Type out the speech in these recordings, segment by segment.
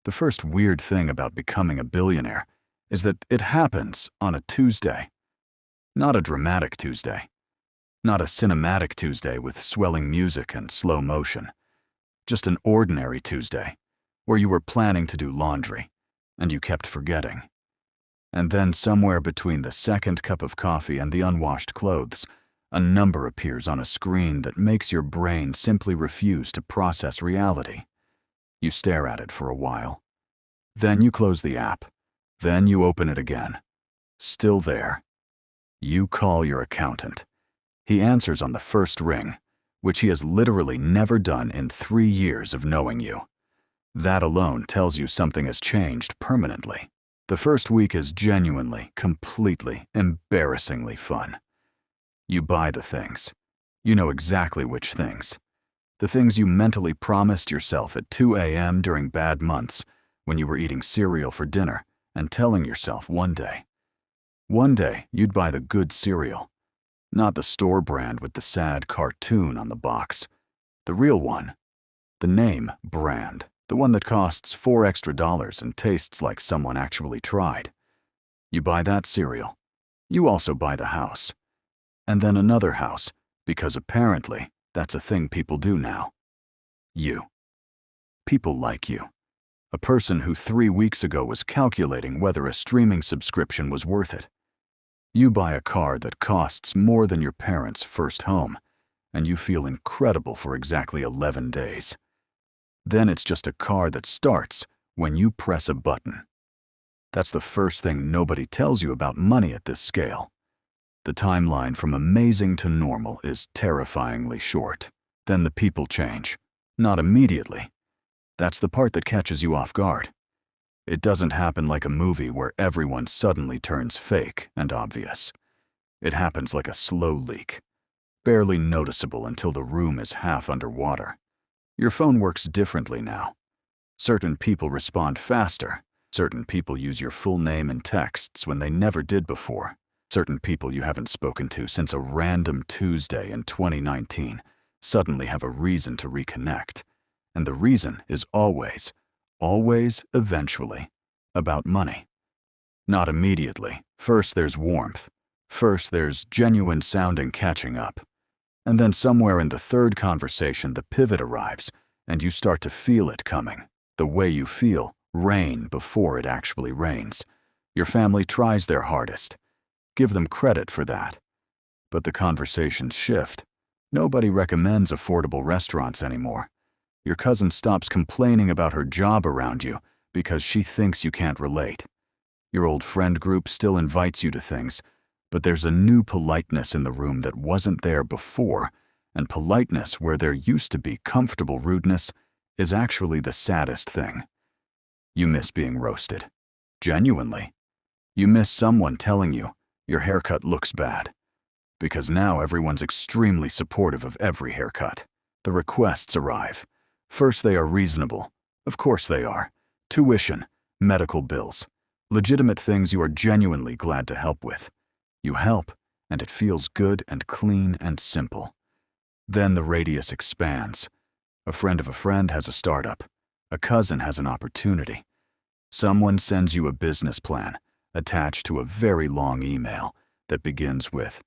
The first weird thing about becoming a billionaire is that it happens on a Tuesday. Not a dramatic Tuesday. Not a cinematic Tuesday with swelling music and slow motion. Just an ordinary Tuesday, where you were planning to do laundry, and you kept forgetting. And then somewhere between the second cup of coffee and the unwashed clothes, a number appears on a screen that makes your brain simply refuse to process reality. You stare at it for a while. Then you close the app. Then you open it again. Still there. You call your accountant. He answers on the first ring, which he has literally never done in 3 years of knowing you. That alone tells you something has changed permanently. The first week is genuinely, completely, embarrassingly fun. You buy the things. You know exactly which things. The things you mentally promised yourself at 2 a.m. during bad months when you were eating cereal for dinner and telling yourself one day you'd buy the good cereal. Not the store brand with the sad cartoon on the box. The real one. The name brand. The one that costs $4 extra and tastes like someone actually tried. You buy that cereal. You also buy the house. And then another house, because apparently that's a thing people do now. You. People like you. A person who 3 weeks ago was calculating whether a streaming subscription was worth it. You buy a car that costs more than your parents' first home, and you feel incredible for exactly 11 days. Then it's just a car that starts when you press a button. That's the first thing nobody tells you about money at this scale. The timeline from amazing to normal is terrifyingly short. Then the people change. Not immediately. That's the part that catches you off guard. It doesn't happen like a movie where everyone suddenly turns fake and obvious. It happens like a slow leak, barely noticeable until the room is half underwater. Your phone works differently now. Certain people respond faster. Certain people use your full name in texts when they never did before. Certain people you haven't spoken to since a random Tuesday in 2019 suddenly have a reason to reconnect. And the reason is always, eventually, about money. Not immediately. First there's warmth. First there's genuine sounding catching up. And then somewhere in the third conversation the pivot arrives, and you start to feel it coming. The way you feel rain before it actually rains. Your family tries their hardest. Give them credit for that. But the conversations shift. Nobody recommends affordable restaurants anymore. Your cousin stops complaining about her job around you because she thinks you can't relate. Your old friend group still invites you to things, but there's a new politeness in the room that wasn't there before, and politeness where there used to be comfortable rudeness is actually the saddest thing. You miss being roasted. Genuinely. You miss someone telling you your haircut looks bad. Because now everyone's extremely supportive of every haircut. The requests arrive. First they are reasonable. Of course they are. Tuition, medical bills, legitimate things you are genuinely glad to help with. You help, and it feels good and clean and simple. Then the radius expands. A friend of a friend has a startup. A cousin has an opportunity. Someone sends you a business plan attached to a very long email that begins with,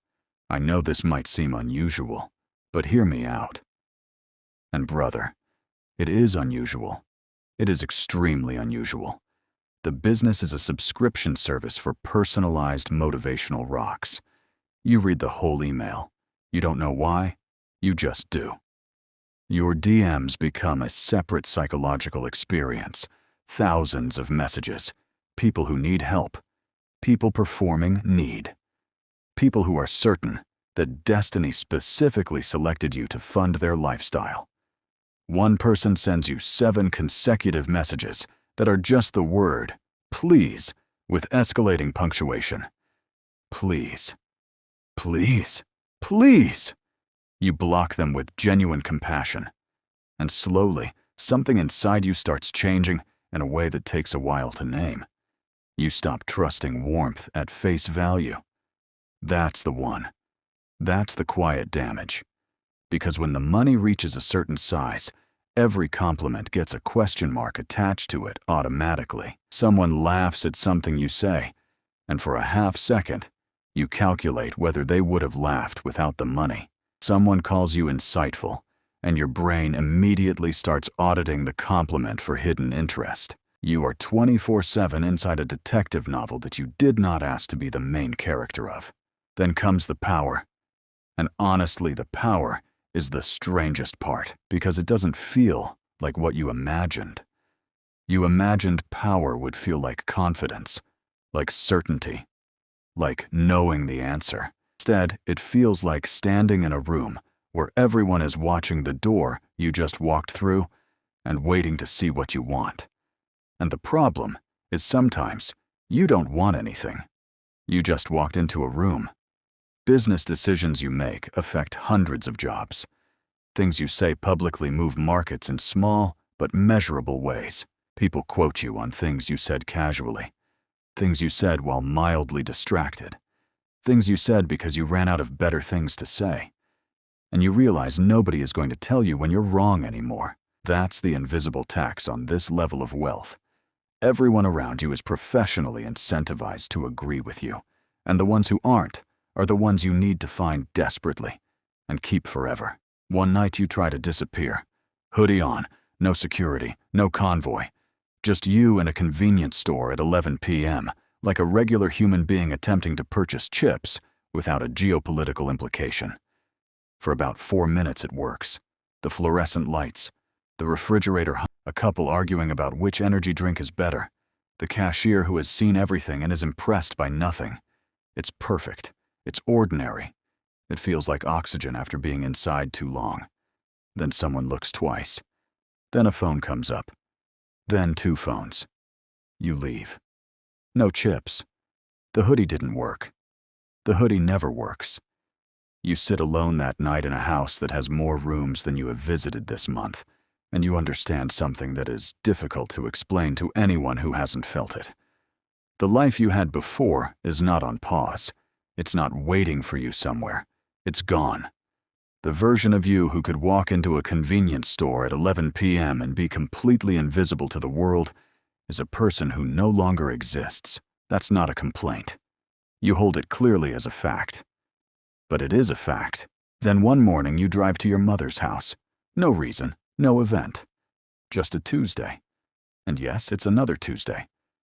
"I know this might seem unusual, but hear me out." And brother, it is unusual. It is extremely unusual. The business is a subscription service for personalized motivational rocks. You read the whole email. You don't know why, you just do. Your DMs become a separate psychological experience. Thousands of messages. People who need help. People performing need. People who are certain that destiny specifically selected you to fund their lifestyle. One person sends you 7 consecutive messages that are just the word, please, with escalating punctuation. Please. Please. Please. You block them with genuine compassion. And slowly, something inside you starts changing in a way that takes a while to name. You stop trusting warmth at face value. That's the one. That's the quiet damage. Because when the money reaches a certain size, Every compliment gets a question mark attached to it automatically. Someone laughs at something you say, and for a half second, you calculate whether they would have laughed without the money. Someone calls you insightful, and your brain immediately starts auditing the compliment for hidden interest. You are 24/7 inside a detective novel that you did not ask to be the main character of. Then comes the power. And honestly, the power is the strangest part, because it doesn't feel like what you imagined. You imagined power would feel like confidence, like certainty, like knowing the answer. Instead, it feels like standing in a room where everyone is watching the door you just walked through and waiting to see what you want. And the problem is sometimes you don't want anything. You just walked into a room. Business decisions you make affect hundreds of jobs. Things you say publicly move markets in small but measurable ways. People quote you on things you said casually, things you said while mildly distracted, things you said because you ran out of better things to say. And you realize nobody is going to tell you when you're wrong anymore. That's the invisible tax on this level of wealth. Everyone around you is professionally incentivized to agree with you, and the ones who aren't are the ones you need to find desperately and keep forever. One night you try to disappear. Hoodie on, no security, no convoy. Just you in a convenience store at 11 p.m., like a regular human being attempting to purchase chips without a geopolitical implication. For about 4 minutes it works. The fluorescent lights, the refrigerator, a couple arguing about which energy drink is better, the cashier who has seen everything and is impressed by nothing. It's perfect. It's ordinary. It feels like oxygen after being inside too long. Then someone looks twice. Then a phone comes up. Then 2 phones. You leave. No chips. The hoodie didn't work. The hoodie never works. You sit alone that night in a house that has more rooms than you have visited this month, and you understand something that is difficult to explain to anyone who hasn't felt it. The life you had before is not on pause. It's not waiting for you somewhere. It's gone. The version of you who could walk into a convenience store at 11 p.m. and be completely invisible to the world is a person who no longer exists. That's not a complaint. You hold it clearly as a fact. But it is a fact. Then one morning you drive to your mother's house. No reason, no event. Just a Tuesday. And yes, it's another Tuesday.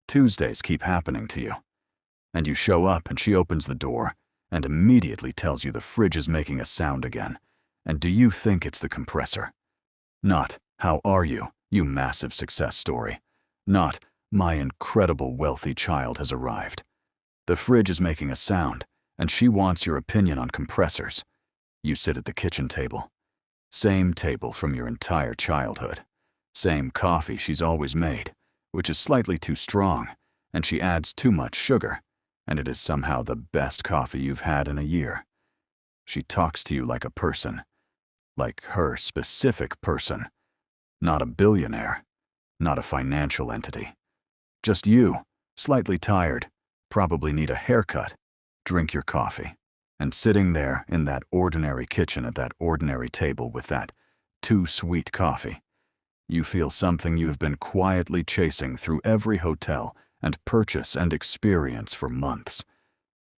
Tuesdays keep happening to you. And you show up and she opens the door and immediately tells you the fridge is making a sound again. And do you think it's the compressor? Not, how are you, you massive success story. Not, my incredible wealthy child has arrived. The fridge is making a sound, and she wants your opinion on compressors. You sit at the kitchen table. Same table from your entire childhood. Same coffee she's always made, which is slightly too strong, and she adds too much sugar, and it is somehow the best coffee you've had in a year. She talks to you like a person, like her specific person, not a billionaire, not a financial entity. Just you, slightly tired, probably need a haircut, drink your coffee, and sitting there in that ordinary kitchen at that ordinary table with that too sweet coffee, you feel something you have been quietly chasing through every hotel and purchase and experience for months.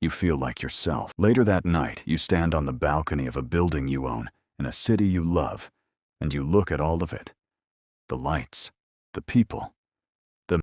You feel like yourself. Later that night, you stand on the balcony of a building you own in a city you love, and you look at all of it. The lights, the people,